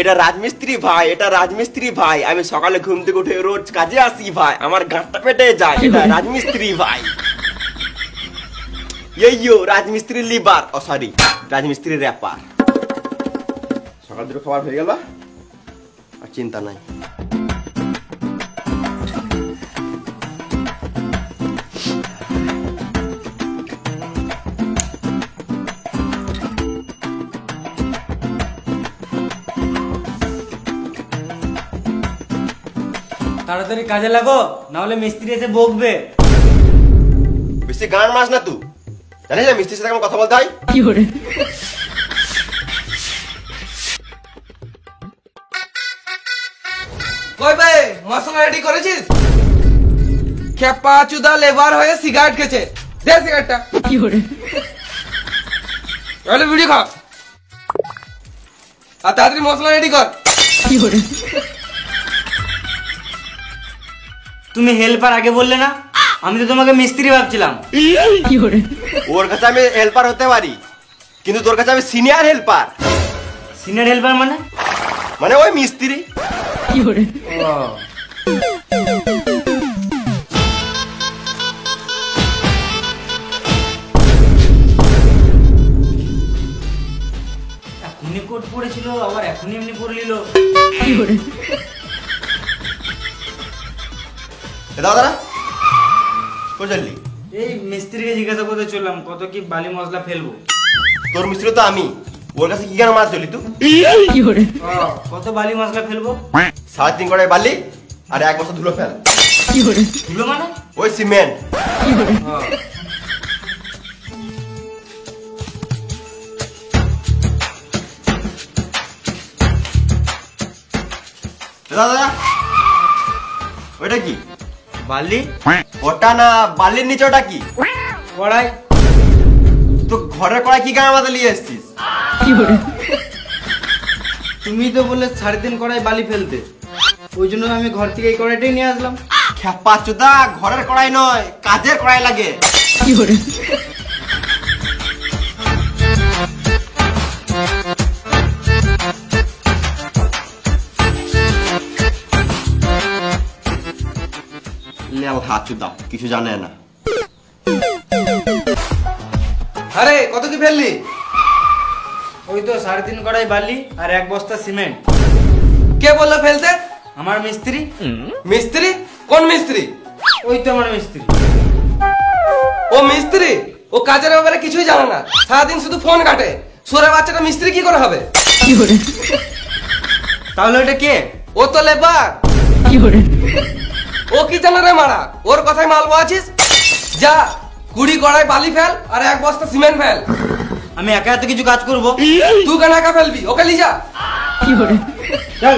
এটা রাজমিস্ত্রি ভাই, এটা রাজমিস্ত্রি ভাই। আমি সকালে ঘুম থেকে উঠে রোজ কাজে আসি ভাই, আমার গাঁটটা পেটে যায়। এটা রাজমিস্ত্রি ভাই। ইয়ো রাজমিস্ত্রি লিভার, ও সরি রাজমিস্ত্রি র্যাপার। সকাল দুটো খাবার হয়ে গেল, আর চিন্তা নাই। তাড়াতাড়ি কাজে লাগো, না হলে মিস্ত্রি এসে বকবে। বেশি গান মাস না তুই, জানিস না মিস্ত্রির সাথে কেমন কথা বলতে হয়। কি করে কই ভাই মশলা রেডি করেছিস? খেপা চুদা লেবার হয়ে সিগারেট খেছে, দে সিগারেটটা। কি করে তাহলে ভিডিও খা, আর তাড়াতাড়ি মশলা রেডি কর। কি করে তুমি হেল্পার আগে বললে না? আমি তো তোমাকে মিস্ত্রি ভাবছিলাম। কি করে ওর কাছে আমি হেল্পার হতে পারি, কিন্তু তোর কাছে আমি সিনিয়র হেল্পার। সিনিয়র হেল্পার মানে? মানে ওই মিস্ত্রি। কি করে এখনই কোট পড়েছিল, আবার এখনই এমনি পড়ে নিল। কি করে দাদা কো চললি? এই মিস্ত্রিকে জিজ্ঞাসা করতে চললাম কত কি বালি মশলা ফেলবো। তোর মিস্ত্রি তো আমি, ওর কাছে কি কেন মাছ চলি তুই? কি করে কত বালি মশলা ফেলবো? 3.5 কড়াই বালি আর 1 বস্তা ধুলো ফেল। কি করে ধুলো মানে? ওই সিমেন্ট। কি করে দাদা ওইটা কি? বালি? ওটা না, বালির নিচে ওটা কি? কড়াই। তো ঘরের কড়াই কি গান আমাদের নিয়ে এসছিস? কি করে তুমি তো বললে 3.5 কড়াই বালি ফেলতে, ওই জন্য আমি ঘর থেকে এই কড়াইটাই নিয়ে আসলাম। খেপা চুদা, ঘরের কড়াই নয়, কাজের কড়াই লাগে। কি করে লেও হাত চুদা, কিছু জানে না। আরে কত কি ফেললি? ওই তো 3.5 কড়াই বালি আর 1 বস্তা সিমেন্ট। কে বললো ফেলতে? আমার মিস্ত্রি। মিস্ত্রি? কোন মিস্ত্রি? ওই তো আমার মিস্ত্রি। ও মিস্ত্রি? ও কাজের ব্যাপারে কিছুই জানে না, সারাদিন শুধু ফোন কাটে। সোরে বাচ্চাটা মিস্ত্রি কি করে হবে? কি করে তাহলে ওটা কে? ও তো লেবার। কি করে ও কি জানে রে মারা? ওর কথাই মালবো আছিস? যা 20 কড়াই বালি ফেল আর 1 বস্তা সিমেন্ট ফেল। আমি একা এত কিছু কাজ করবো? তুই কেন একা ফেলবি? ওকে লি যা। কি করে চল।